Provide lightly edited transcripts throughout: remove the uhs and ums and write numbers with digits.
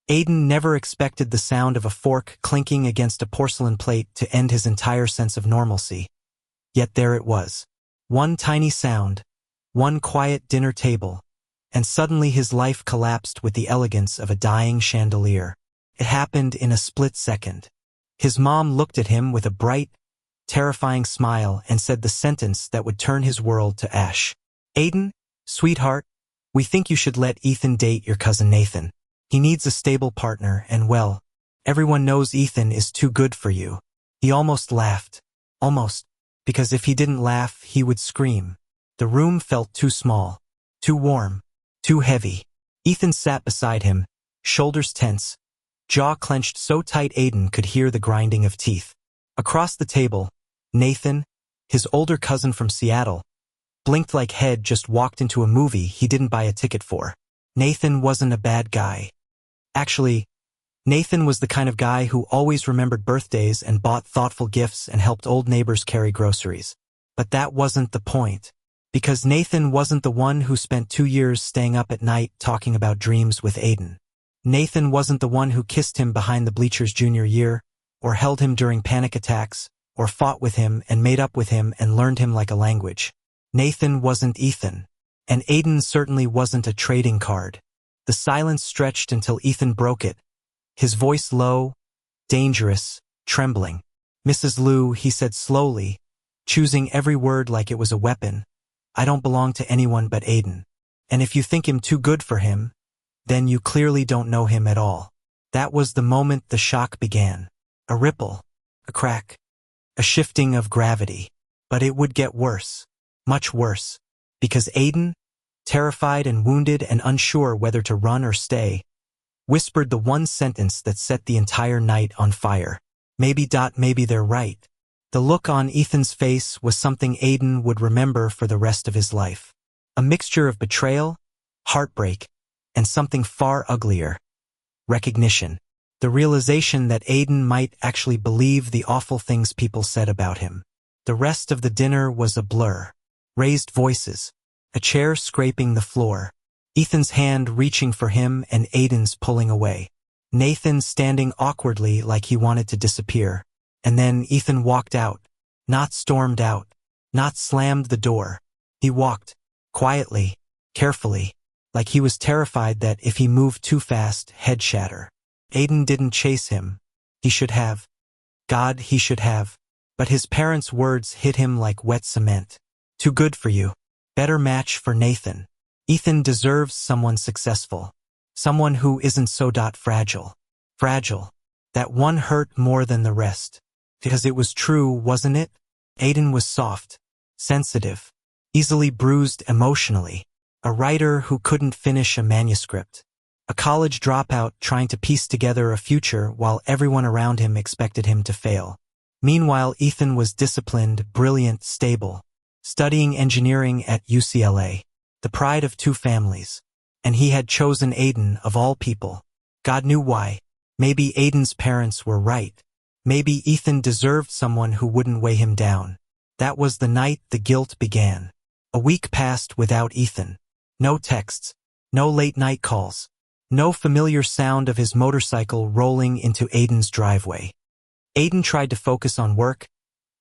Aiden never expected the sound of a fork clinking against a porcelain plate to end his entire sense of normalcy. Yet there it was. One tiny sound, one quiet dinner table, and suddenly his life collapsed with the elegance of a dying chandelier. It happened in a split second. His mom looked at him with a bright, terrifying smile and said the sentence that would turn his world to ash. "Aiden, sweetheart, we think you should let Ethan date your cousin Nathan. He needs a stable partner and, well, everyone knows Ethan is too good for you." He almost laughed. Almost. Because if he didn't laugh, he would scream. The room felt too small, too warm, too heavy. Ethan sat beside him, shoulders tense, jaw clenched so tight Aiden could hear the grinding of teeth. Across the table, Nathan, his older cousin from Seattle, blinked like head just walked into a movie he didn't buy a ticket for. Nathan wasn't a bad guy. Actually, Nathan was the kind of guy who always remembered birthdays and bought thoughtful gifts and helped old neighbors carry groceries. But that wasn't the point. Because Nathan wasn't the one who spent 2 years staying up at night talking about dreams with Aiden. Nathan wasn't the one who kissed him behind the bleachers junior year, or held him during panic attacks, or fought with him and made up with him and learned him like a language. Nathan wasn't Ethan. And Aiden certainly wasn't a trading card. The silence stretched until Ethan broke it, his voice low, dangerous, trembling. "Mrs. Liu," he said slowly, choosing every word like it was a weapon, "I don't belong to anyone but Aiden. And if you think him too good for him, then you clearly don't know him at all." That was the moment the shock began. A ripple, a crack, a shifting of gravity. But it would get worse, much worse. Because Aiden, terrified and wounded and unsure whether to run or stay, whispered the one sentence that set the entire night on fire. Maybe they're right. The look on Ethan's face was something Aiden would remember for the rest of his life. A mixture of betrayal, heartbreak, and something far uglier. Recognition. The realization that Aiden might actually believe the awful things people said about him. The rest of the dinner was a blur. Raised voices. A chair scraping the floor. Ethan's hand reaching for him and Aiden's pulling away. Nathan standing awkwardly like he wanted to disappear. And then Ethan walked out. Not stormed out. Not slammed the door. He walked. Quietly. Carefully. Like he was terrified that if he moved too fast, he'd shatter. Aiden didn't chase him. He should have. God, he should have. But his parents' words hit him like wet cement. Too good for you. Better match for Nathan. Ethan deserves someone successful. Someone who isn't so fragile. Fragile. That one hurt more than the rest. Because it was true, wasn't it? Aiden was soft. Sensitive. Easily bruised emotionally. A writer who couldn't finish a manuscript. A college dropout trying to piece together a future while everyone around him expected him to fail. Meanwhile, Ethan was disciplined, brilliant, stable. Studying engineering at UCLA. The pride of 2 families. And he had chosen Aiden of all people. God knew why. Maybe Aiden's parents were right. Maybe Ethan deserved someone who wouldn't weigh him down. That was the night the guilt began. A week passed without Ethan. No texts. No late-night calls. No familiar sound of his motorcycle rolling into Aiden's driveway. Aiden tried to focus on work,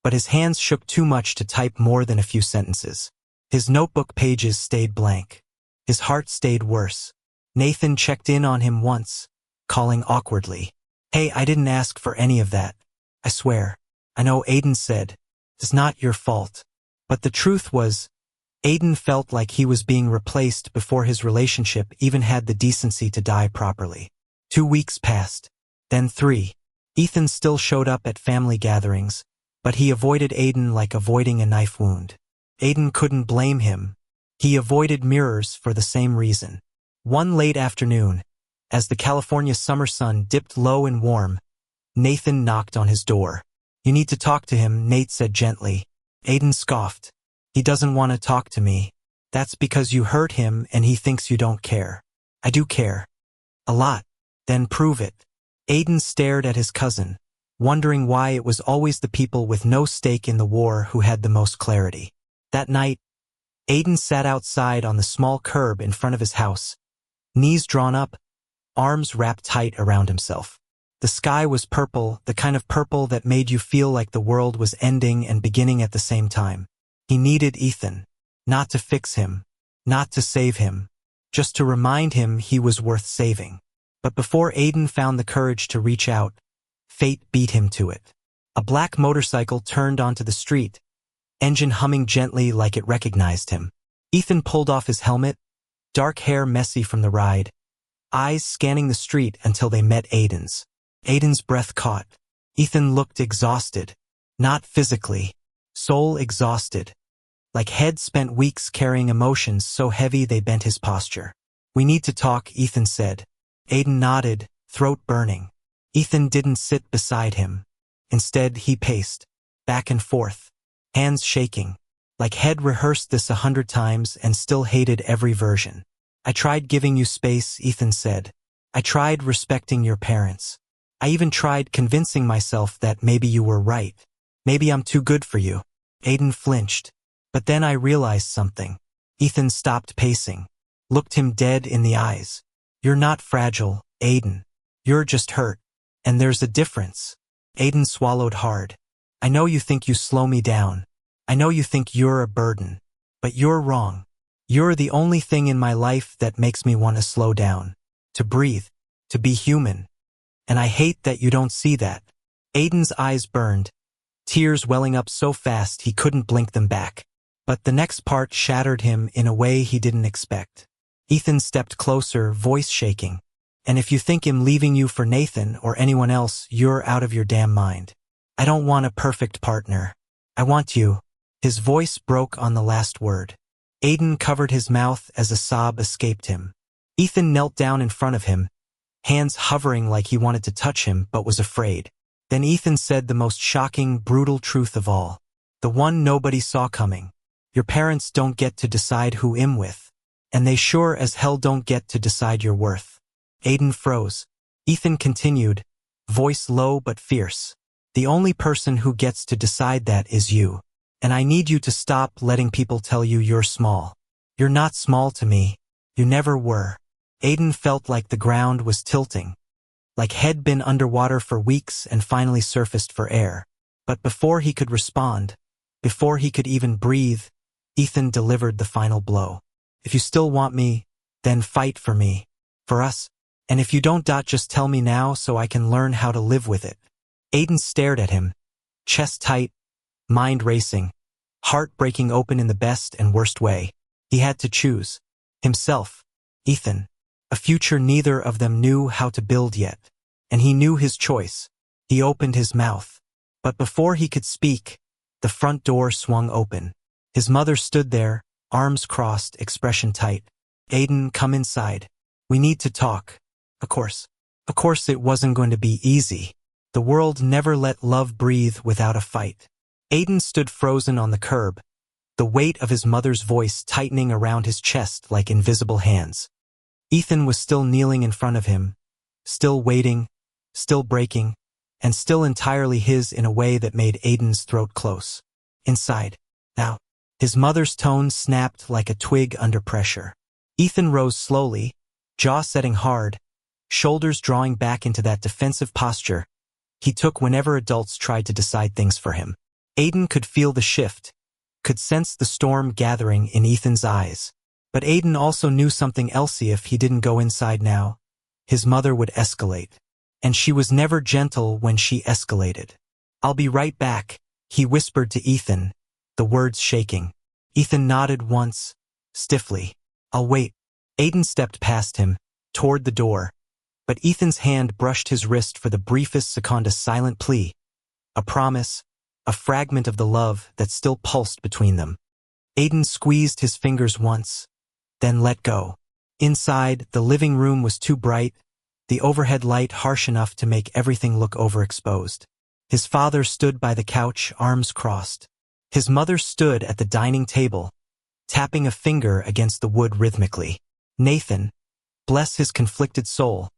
but his hands shook too much to type more than a few sentences. His notebook pages stayed blank. His heart stayed worse. Nathan checked in on him once, calling awkwardly. "Hey, I didn't ask for any of that. I swear." "I know," Aiden said. "It's not your fault." But the truth was, Aiden felt like he was being replaced before his relationship even had the decency to die properly. 2 weeks passed. Then 3. Ethan still showed up at family gatherings, but he avoided Aiden like avoiding a knife wound. Aiden couldn't blame him. He avoided mirrors for the same reason. One late afternoon, as the California summer sun dipped low and warm, Nathan knocked on his door. "You need to talk to him," Nate said gently. Aiden scoffed. "He doesn't want to talk to me." "That's because you hurt him and he thinks you don't care." "I do care. A lot." "Then prove it." Aiden stared at his cousin, wondering why it was always the people with no stake in the war who had the most clarity. That night, Aiden sat outside on the small curb in front of his house, knees drawn up, arms wrapped tight around himself. The sky was purple, the kind of purple that made you feel like the world was ending and beginning at the same time. He needed Ethan. Not to fix him. Not to save him. Just to remind him he was worth saving. But before Aiden found the courage to reach out, fate beat him to it. A black motorcycle turned onto the street, engine humming gently like it recognized him. Ethan pulled off his helmet, dark hair messy from the ride, eyes scanning the street until they met Aiden's. Aiden's breath caught. Ethan looked exhausted. Not physically. Soul exhausted. Like head spent weeks carrying emotions so heavy they bent his posture. "We need to talk," Ethan said. Aiden nodded, throat burning. Ethan didn't sit beside him. Instead, he paced, back and forth, hands shaking, like he'd rehearsed this 100 times and still hated every version. "I tried giving you space," Ethan said. "I tried respecting your parents. I even tried convincing myself that maybe you were right. Maybe I'm too good for you." Aiden flinched. "But then I realized something." Ethan stopped pacing, looked him dead in the eyes. "You're not fragile, Aiden. You're just hurt. And there's a difference." Aiden swallowed hard. "I know you think you slow me down. I know you think you're a burden. But you're wrong. You're the only thing in my life that makes me want to slow down. To breathe. To be human. And I hate that you don't see that." Aiden's eyes burned, tears welling up so fast he couldn't blink them back. But the next part shattered him in a way he didn't expect. Ethan stepped closer, voice shaking. "And if you think I'm leaving you for Nathan or anyone else, you're out of your damn mind. I don't want a perfect partner. I want you." His voice broke on the last word. Aiden covered his mouth as a sob escaped him. Ethan knelt down in front of him, hands hovering like he wanted to touch him but was afraid. Then Ethan said the most shocking, brutal truth of all. The one nobody saw coming. "Your parents don't get to decide who I'm with. And they sure as hell don't get to decide your worth." Aiden froze. Ethan continued, voice low but fierce. "The only person who gets to decide that is you. And I need you to stop letting people tell you you're small. You're not small to me. You never were." Aiden felt like the ground was tilting, like he'd been underwater for weeks and finally surfaced for air. But before he could respond, before he could even breathe, Ethan delivered the final blow. "If you still want me, then fight for me. For us. And if you don't, just tell me now so I can learn how to live with it." Aiden stared at him, chest tight, mind racing, heart breaking open in the best and worst way. He had to choose. Himself. Ethan. A future neither of them knew how to build yet. And he knew his choice. He opened his mouth. But before he could speak, the front door swung open. His mother stood there, arms crossed, expression tight. "Aiden, come inside. We need to talk." Of course it wasn't going to be easy. The world never let love breathe without a fight. Aiden stood frozen on the curb, the weight of his mother's voice tightening around his chest like invisible hands. Ethan was still kneeling in front of him, still waiting, still breaking, and still entirely his in a way that made Aiden's throat close. "Inside. Now." His mother's tone snapped like a twig under pressure. Ethan rose slowly, jaw setting hard, shoulders drawing back into that defensive posture he took whenever adults tried to decide things for him. Aiden could feel the shift, could sense the storm gathering in Ethan's eyes. But Aiden also knew something else. If he didn't go inside now, his mother would escalate. And she was never gentle when she escalated. "I'll be right back," he whispered to Ethan, the words shaking. Ethan nodded once, stiffly. "I'll wait." Aiden stepped past him, toward the door. But Ethan's hand brushed his wrist for the briefest second, a silent plea. A promise, a fragment of the love that still pulsed between them. Aiden squeezed his fingers once, then let go. Inside, the living room was too bright, the overhead light harsh enough to make everything look overexposed. His father stood by the couch, arms crossed. His mother stood at the dining table, tapping a finger against the wood rhythmically. Nathan, bless his conflicted soul,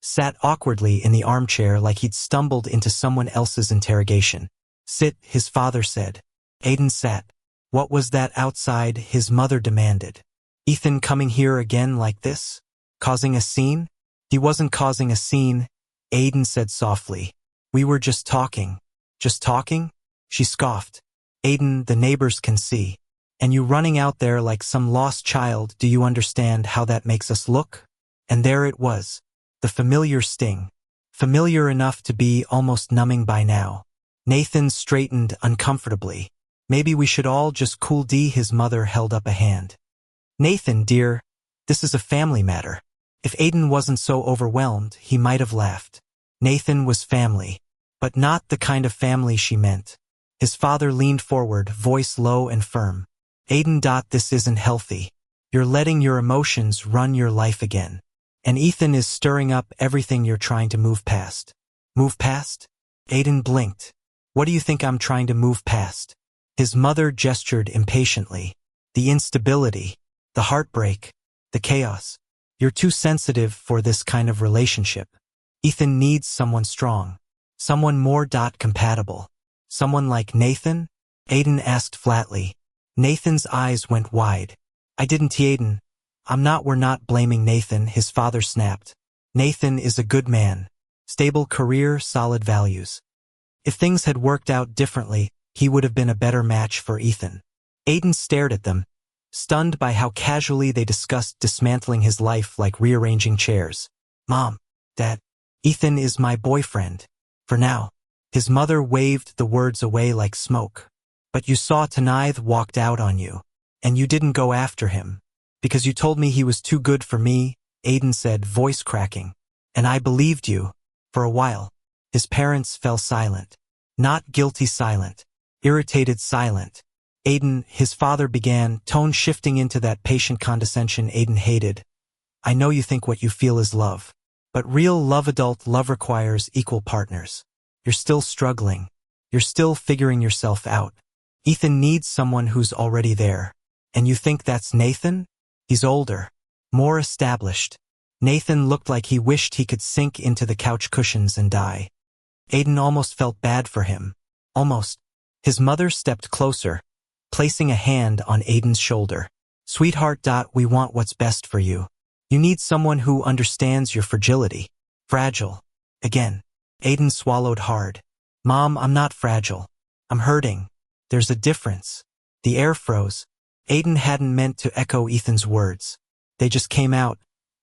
sat awkwardly in the armchair like he'd stumbled into someone else's interrogation. "Sit," his father said. Aiden sat. "What was that outside?" his mother demanded. "Ethan coming here again like this? Causing a scene?" He wasn't causing a scene, Aiden said softly. We were just talking. Just talking? She scoffed. Aiden, the neighbors can see. And you running out there like some lost child, do you understand how that makes us look? And there it was. The familiar sting. Familiar enough to be almost numbing by now. Nathan straightened uncomfortably. Maybe we should all just cool D. His mother held up a hand. Nathan, dear, this is a family matter. If Aiden wasn't so overwhelmed, he might have laughed. Nathan was family, but not the kind of family she meant. His father leaned forward, voice low and firm. Aiden, this isn't healthy. You're letting your emotions run your life again. And Ethan is stirring up everything you're trying to move past. Move past? Aiden blinked. What do you think I'm trying to move past? His mother gestured impatiently. The instability, the heartbreak, the chaos. You're too sensitive for this kind of relationship. Ethan needs someone strong. Someone more compatible. Someone like Nathan? Aiden asked flatly. Nathan's eyes went wide. I didn't, Aiden. We're not blaming Nathan, his father snapped. Nathan is a good man. Stable career, solid values. If things had worked out differently, he would have been a better match for Ethan. Aiden stared at them, stunned by how casually they discussed dismantling his life like rearranging chairs. Mom, Dad, Ethan is my boyfriend. For now. His mother waved the words away like smoke. But you saw Tanith walked out on you. And you didn't go after him. Because you told me he was too good for me, Aiden said, voice cracking. And I believed you. For a while. His parents fell silent. Not guilty silent. Irritated silent. Aiden, his father began, tone shifting into that patient condescension Aiden hated. I know you think what you feel is love. But real love, adult love, requires equal partners. You're still struggling. You're still figuring yourself out. Ethan needs someone who's already there. And you think that's Nathan? He's older. More established. Nathan looked like he wished he could sink into the couch cushions and die. Aiden almost felt bad for him. Almost. His mother stepped closer, placing a hand on Aiden's shoulder. Sweetheart, we want what's best for you. You need someone who understands your fragility. Fragile. Again. Aiden swallowed hard. Mom, I'm not fragile. I'm hurting. There's a difference. The air froze. Aiden hadn't meant to echo Ethan's words. They just came out,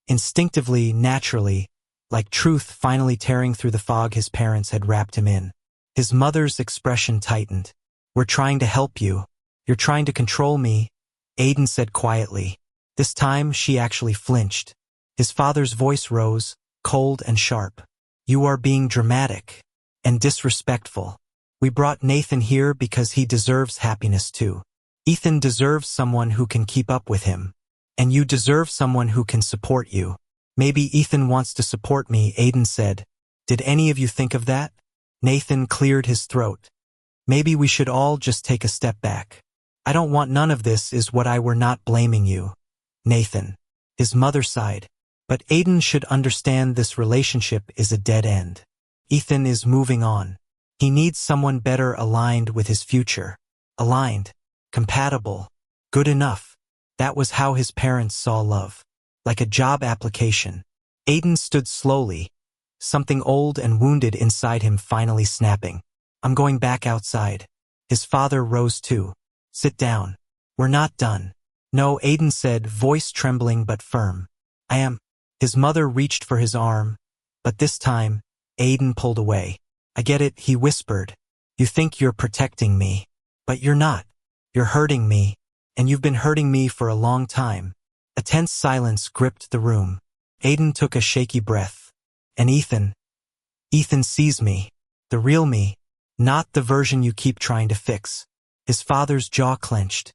instinctively, naturally, like truth finally tearing through the fog his parents had wrapped him in. His mother's expression tightened. We're trying to help you. You're trying to control me, Aiden said quietly. This time she actually flinched. His father's voice rose, cold and sharp. You are being dramatic and disrespectful. We brought Nathan here because he deserves happiness too. Ethan deserves someone who can keep up with him. And you deserve someone who can support you. Maybe Ethan wants to support me, Aiden said. Did any of you think of that? Nathan cleared his throat. Maybe we should all just take a step back. I don't want none of this is what I were not blaming you. Nathan. His mother sighed. But Aiden should understand this relationship is a dead end. Ethan is moving on. He needs someone better aligned with his future. Aligned. Compatible. Good enough. That was how his parents saw love. Like a job application. Aiden stood slowly. Something old and wounded inside him finally snapping. I'm going back outside. His father rose too. Sit down. We're not done. No, Aiden said, voice trembling but firm. I am. His mother reached for his arm, but this time, Aiden pulled away. I get it, he whispered. You think you're protecting me, but you're not. You're hurting me, and you've been hurting me for a long time. A tense silence gripped the room. Aiden took a shaky breath. And Ethan sees me, the real me, not the version you keep trying to fix. His father's jaw clenched.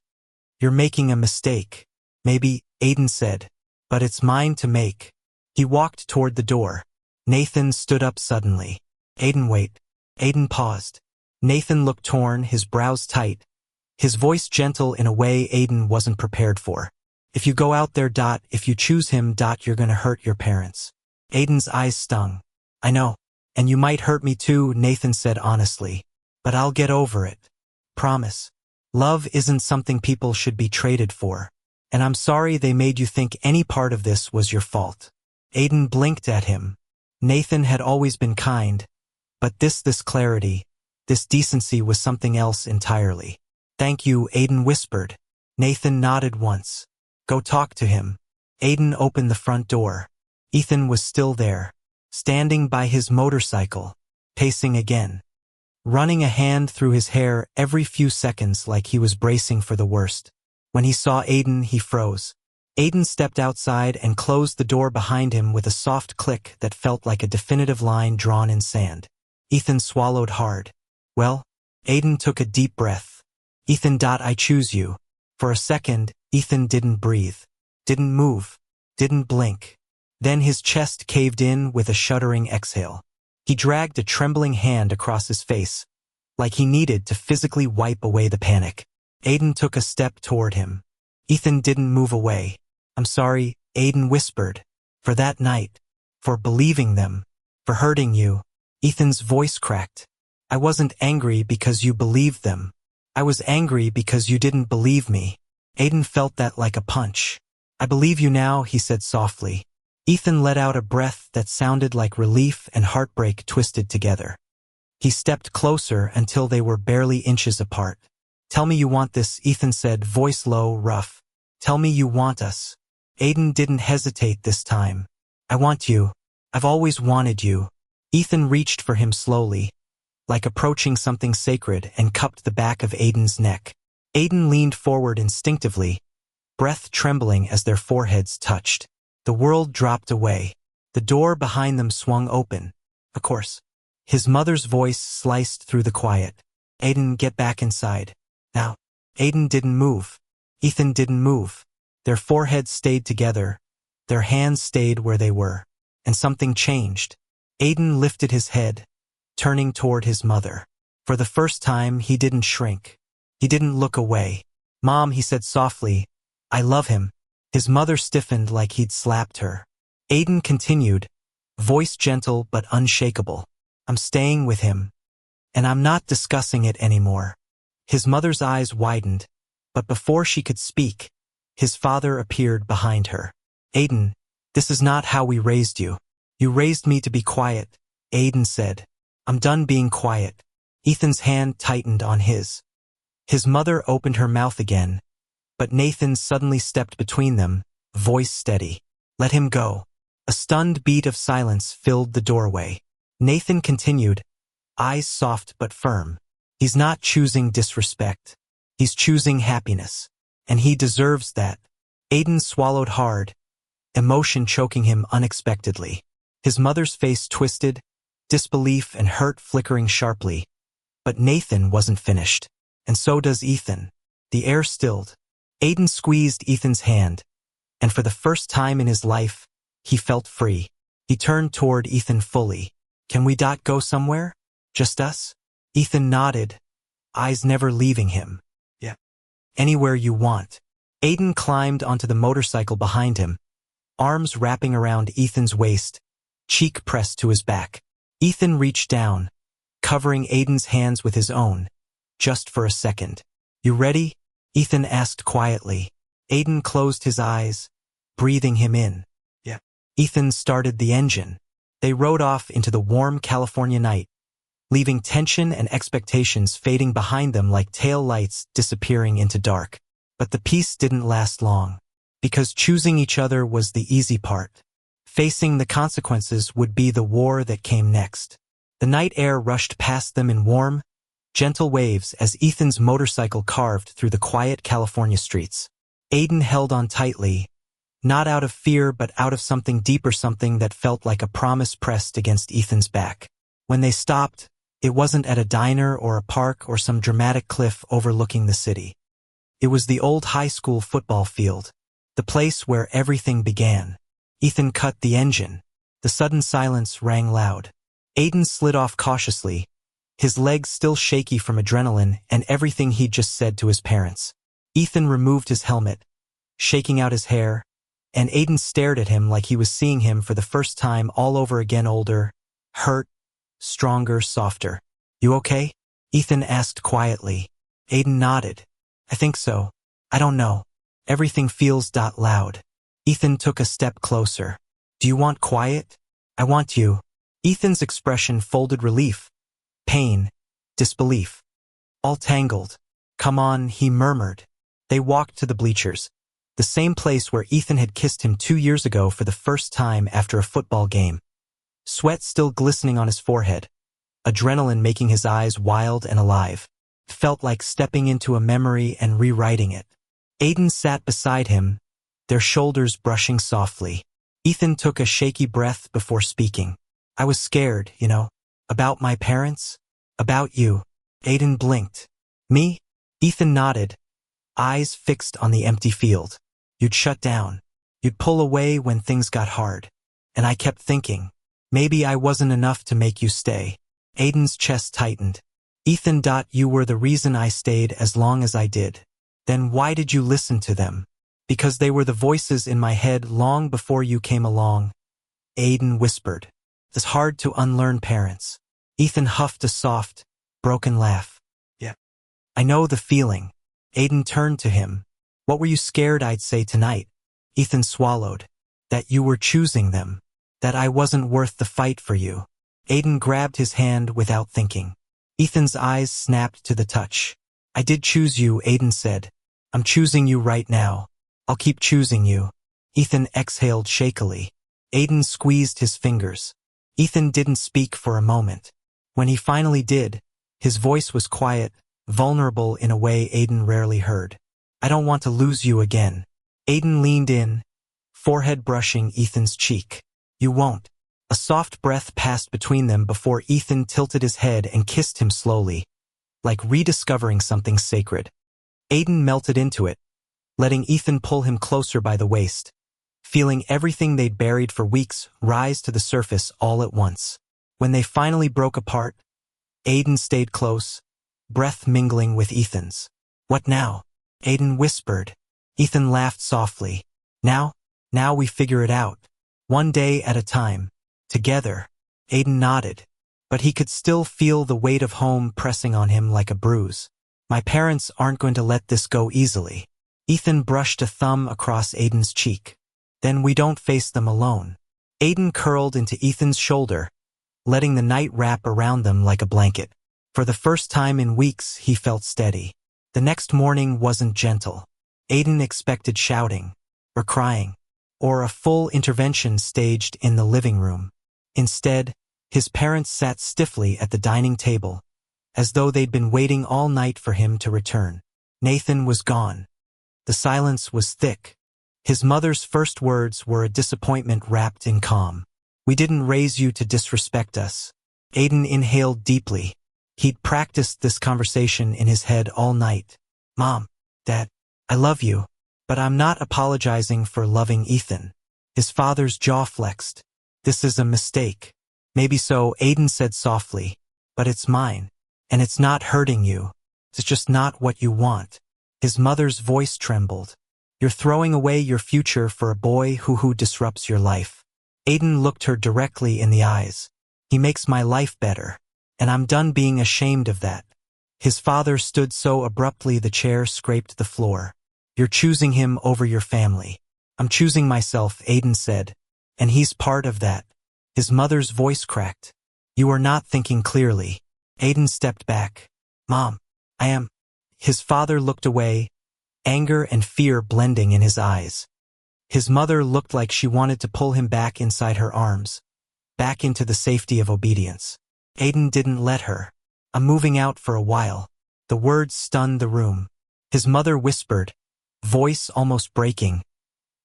You're making a mistake. Maybe, Aiden said, but it's mine to make. He walked toward the door. Nathan stood up suddenly. Aiden, wait. Aiden paused. Nathan looked torn, his brows tight. His voice gentle in a way Aiden wasn't prepared for. If you go out there, if you choose him, you're gonna hurt your parents. Aiden's eyes stung. I know. And you might hurt me too, Nathan said honestly. But I'll get over it. Promise. Love isn't something people should be traded for. And I'm sorry they made you think any part of this was your fault. Aiden blinked at him. Nathan had always been kind, but this clarity, this decency was something else entirely. Thank you, Aiden whispered. Nathan nodded once. Go talk to him. Aiden opened the front door. Ethan was still there, standing by his motorcycle, pacing again, running a hand through his hair every few seconds like he was bracing for the worst. When he saw Aiden, he froze. Aiden stepped outside and closed the door behind him with a soft click that felt like a definitive line drawn in sand. Ethan swallowed hard. Well, Aiden took a deep breath. Ethan, I choose you. For a second, Ethan didn't breathe, didn't move, didn't blink. Then his chest caved in with a shuddering exhale. He dragged a trembling hand across his face, like he needed to physically wipe away the panic. Aiden took a step toward him. Ethan didn't move away. I'm sorry, Aiden whispered. For that night. For believing them. For hurting you. Ethan's voice cracked. I wasn't angry because you believed them. I was angry because you didn't believe me. Aiden felt that like a punch. I believe you now, he said softly. Ethan let out a breath that sounded like relief and heartbreak twisted together. He stepped closer until they were barely inches apart. Tell me you want this, Ethan said, voice low, rough. Tell me you want us. Aiden didn't hesitate this time. I want you. I've always wanted you. Ethan reached for him slowly, like approaching something sacred, and cupped the back of Aiden's neck. Aiden leaned forward instinctively, breath trembling as their foreheads touched. The world dropped away. The door behind them swung open. Of course. His mother's voice sliced through the quiet. Aiden, get back inside. Now. Aiden didn't move. Ethan didn't move. Their foreheads stayed together. Their hands stayed where they were. And something changed. Aiden lifted his head, turning toward his mother. For the first time, he didn't shrink. He didn't look away. Mom, he said softly, I love him. His mother stiffened like he'd slapped her. Aiden continued, voice gentle but unshakable. I'm staying with him. And I'm not discussing it anymore. His mother's eyes widened, but before she could speak, his father appeared behind her. Aiden, this is not how we raised you. You raised me to be quiet, Aiden said. I'm done being quiet. Ethan's hand tightened on his. His mother opened her mouth again, but Nathan suddenly stepped between them, voice steady. Let him go. A stunned beat of silence filled the doorway. Nathan continued, eyes soft but firm. He's not choosing disrespect. He's choosing happiness. And he deserves that. Aiden swallowed hard, emotion choking him unexpectedly. His mother's face twisted, disbelief and hurt flickering sharply. But Nathan wasn't finished. And so does Ethan. The air stilled. Aiden squeezed Ethan's hand, and for the first time in his life, he felt free. He turned toward Ethan fully. Can we go somewhere? Just us? Ethan nodded, eyes never leaving him. Yeah. Anywhere you want. Aiden climbed onto the motorcycle behind him, arms wrapping around Ethan's waist, cheek pressed to his back. Ethan reached down, covering Aiden's hands with his own, just for a second. You ready? Ethan asked quietly. Aiden closed his eyes, breathing him in. Yeah. Ethan started the engine. They rode off into the warm California night, leaving tension and expectations fading behind them like tail lights disappearing into dark. But the peace didn't last long, because choosing each other was the easy part. Facing the consequences would be the war that came next. The night air rushed past them in warm, gentle waves as Ethan's motorcycle carved through the quiet California streets. Aiden held on tightly, not out of fear but out of something deeper, something that felt like a promise pressed against Ethan's back. When they stopped, it wasn't at a diner or a park or some dramatic cliff overlooking the city. It was the old high school football field, the place where everything began. Ethan cut the engine. The sudden silence rang loud. Aiden slid off cautiously, his legs still shaky from adrenaline and everything he'd just said to his parents. Ethan removed his helmet, shaking out his hair, and Aiden stared at him like he was seeing him for the first time all over again, older, hurt, stronger, softer. You okay? Ethan asked quietly. Aiden nodded. I think so. I don't know. Everything feels loud. Ethan took a step closer. Do Do you want quiet? I want you. Ethan's expression folded relief, pain, disbelief. All tangled. Come on, he murmured. They walked to the bleachers, the same place where Ethan had kissed him 2 years ago for the first time after a football game. Sweat still glistening on his forehead, adrenaline making his eyes wild and alive. It felt like stepping into a memory and rewriting it. Aiden sat beside him, their shoulders brushing softly. Ethan took a shaky breath before speaking. I was scared, about my parents, about you. Aiden blinked. Me? Ethan nodded, eyes fixed on the empty field. You'd shut down. You'd pull away when things got hard. And I kept thinking, maybe I wasn't enough to make you stay. Aiden's chest tightened. Ethan. You were the reason I stayed as long as I did. Then why did you listen to them? Because they were the voices in my head long before you came along. Aiden whispered. It's hard to unlearn parents. Ethan huffed a soft, broken laugh. Yeah. I know the feeling. Aiden turned to him. What were you scared I'd say tonight? Ethan swallowed. That you were choosing them. That I wasn't worth the fight for you. Aiden grabbed his hand without thinking. Ethan's eyes snapped to the touch. I did choose you, Aiden said. I'm choosing you right now. I'll keep choosing you. Ethan exhaled shakily. Aiden squeezed his fingers. Ethan didn't speak for a moment. When he finally did, his voice was quiet, vulnerable in a way Aiden rarely heard. I don't want to lose you again. Aiden leaned in, forehead brushing Ethan's cheek. You won't. A soft breath passed between them before Ethan tilted his head and kissed him slowly, like rediscovering something sacred. Aiden melted into it, letting Ethan pull him closer by the waist, feeling everything they'd buried for weeks rise to the surface all at once. When they finally broke apart, Aiden stayed close, breath mingling with Ethan's. What now? Aiden whispered. Ethan laughed softly. Now we figure it out. One day at a time. Together. Aiden nodded, but he could still feel the weight of home pressing on him like a bruise. My parents aren't going to let this go easily. Ethan brushed a thumb across Aiden's cheek. Then we don't face them alone. Aiden curled into Ethan's shoulder, letting the night wrap around them like a blanket. For the first time in weeks, he felt steady. The next morning wasn't gentle. Aiden expected shouting, or crying, or a full intervention staged in the living room. Instead, his parents sat stiffly at the dining table, as though they'd been waiting all night for him to return. Nathan was gone. The silence was thick. His mother's first words were a disappointment wrapped in calm. We didn't raise you to disrespect us. Aiden inhaled deeply. He'd practiced this conversation in his head all night. Mom, Dad, I love you, but I'm not apologizing for loving Ethan. His father's jaw flexed. This is a mistake. Maybe so, Aiden said softly, but it's mine, and it's not hurting you. It's just not what you want. His mother's voice trembled. You're throwing away your future for a boy who disrupts your life. Aiden looked her directly in the eyes. He makes my life better, and I'm done being ashamed of that. His father stood so abruptly the chair scraped the floor. You're choosing him over your family. I'm choosing myself, Aiden said, and he's part of that. His mother's voice cracked. You are not thinking clearly. Aiden stepped back. Mom, I am. His father looked away, anger and fear blending in his eyes. His mother looked like she wanted to pull him back inside her arms, back into the safety of obedience. Aiden didn't let her. I'm moving out for a while. The words stunned the room. His mother whispered, voice almost breaking.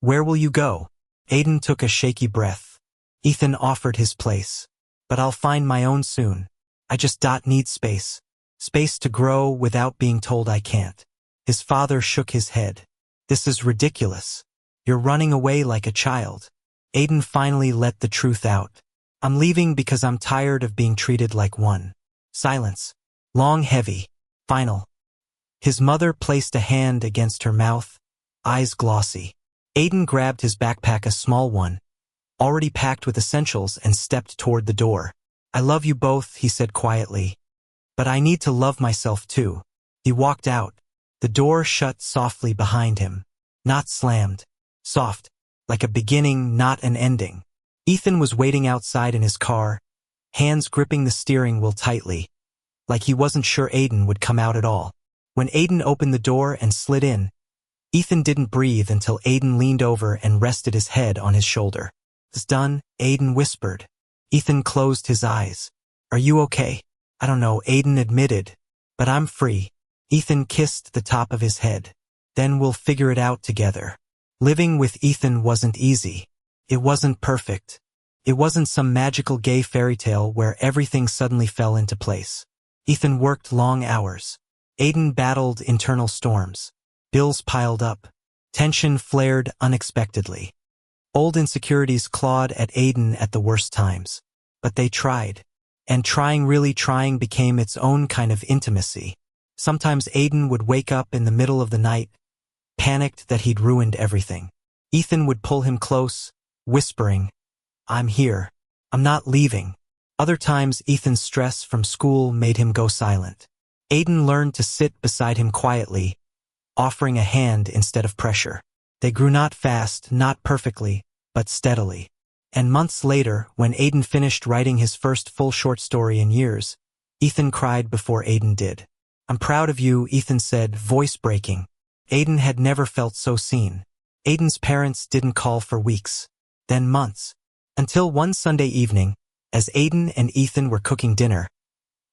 Where will you go? Aiden took a shaky breath. Ethan offered his place. But I'll find my own soon. I just need space. Space to grow without being told I can't. His father shook his head. This is ridiculous. You're running away like a child. Aiden finally let the truth out. I'm leaving because I'm tired of being treated like one. Silence. Long, heavy. Final. His mother placed a hand against her mouth, eyes glossy. Aiden grabbed his backpack, a small one, already packed with essentials, and stepped toward the door. I love you both, he said quietly. But I need to love myself too. He walked out. The door shut softly behind him. Not slammed. Soft. Like a beginning, not an ending. Ethan was waiting outside in his car, hands gripping the steering wheel tightly, like he wasn't sure Aiden would come out at all. When Aiden opened the door and slid in, Ethan didn't breathe until Aiden leaned over and rested his head on his shoulder. "It's done," Aiden whispered. Ethan closed his eyes. "Are you okay?" "I don't know," Aiden admitted, "but I'm free." Ethan kissed the top of his head. "Then we'll figure it out together." Living with Ethan wasn't easy. It wasn't perfect. It wasn't some magical gay fairy tale where everything suddenly fell into place. Ethan worked long hours. Aiden battled internal storms. Bills piled up. Tension flared unexpectedly. Old insecurities clawed at Aiden at the worst times. But they tried. And really trying became its own kind of intimacy. Sometimes Aiden would wake up in the middle of the night, panicked that he'd ruined everything. Ethan would pull him close, whispering, "I'm here. I'm not leaving." Other times, Ethan's stress from school made him go silent. Aiden learned to sit beside him quietly, offering a hand instead of pressure. They grew not fast, not perfectly, but steadily. And months later, when Aiden finished writing his first full short story in years, Ethan cried before Aiden did. "I'm proud of you," Ethan said, voice breaking. Aiden had never felt so seen. Aiden's parents didn't call for weeks, then months, until one Sunday evening, as Aiden and Ethan were cooking dinner,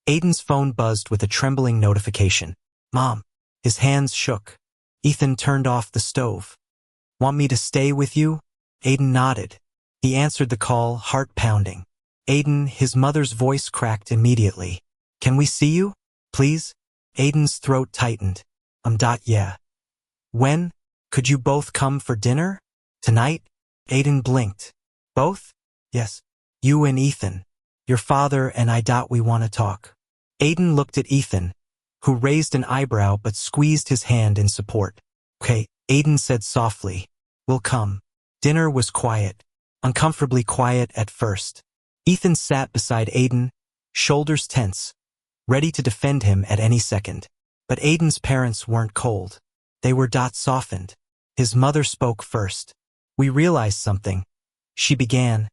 Aiden's phone buzzed with a trembling notification. "Mom." His hands shook. Ethan turned off the stove. "Want me to stay with you?" Aiden nodded. He answered the call, heart pounding. "Aiden," his mother's voice cracked immediately. "Can we see you? Please?" Aiden's throat tightened. Yeah. "When? Could you both come for dinner? Tonight?" Aiden blinked. "Both?" "Yes. You and Ethan. Your father and I. We want to talk." Aiden looked at Ethan, who raised an eyebrow but squeezed his hand in support. "Okay," Aiden said softly. "We'll come." Dinner was quiet, uncomfortably quiet at first. Ethan sat beside Aiden, shoulders tense, ready to defend him at any second. But Aiden's parents weren't cold. They were softened. His mother spoke first. "We realized something," she began,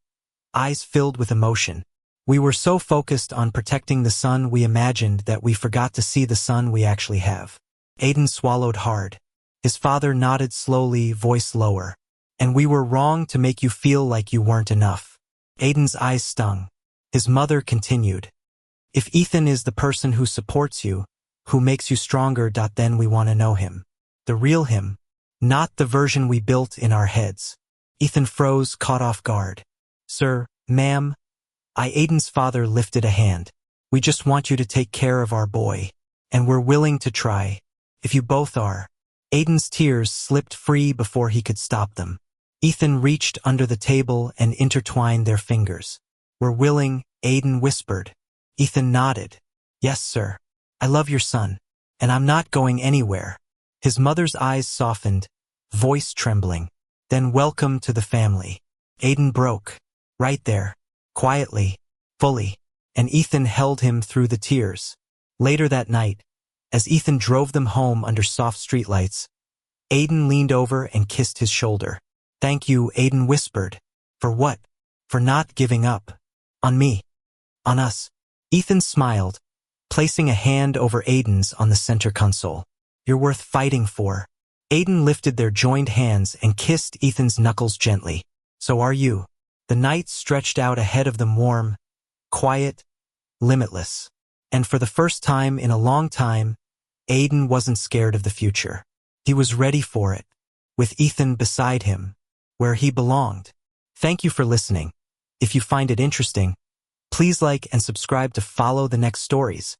eyes filled with emotion. "We were so focused on protecting the son we imagined that we forgot to see the son we actually have." Aiden swallowed hard. His father nodded slowly, voice lower. "And we were wrong to make you feel like you weren't enough." Aiden's eyes stung. His mother continued, "If Ethan is the person who supports you, who makes you stronger, then we want to know him. The real him, not the version we built in our heads." Ethan froze, caught off guard. "Sir, ma'am." Aiden's father lifted a hand. "We just want you to take care of our boy. And we're willing to try. If you both are." Aiden's tears slipped free before he could stop them. Ethan reached under the table and intertwined their fingers. "We're willing," Aiden whispered. Ethan nodded. "Yes, sir. I love your son. And I'm not going anywhere." His mother's eyes softened, voice trembling. "Then welcome to the family." Aiden broke. Right there. Quietly. Fully. And Ethan held him through the tears. Later that night, as Ethan drove them home under soft streetlights, Aiden leaned over and kissed his shoulder. "Thank you," Aiden whispered. "For what?" "For not giving up. On me. On us." Ethan smiled, placing a hand over Aiden's on the center console. "You're worth fighting for." Aiden lifted their joined hands and kissed Ethan's knuckles gently. "So are you." The night stretched out ahead of them, warm, quiet, limitless. And for the first time in a long time, Aiden wasn't scared of the future. He was ready for it, with Ethan beside him, where he belonged. Thank you for listening. If you find it interesting, please like and subscribe to follow the next stories.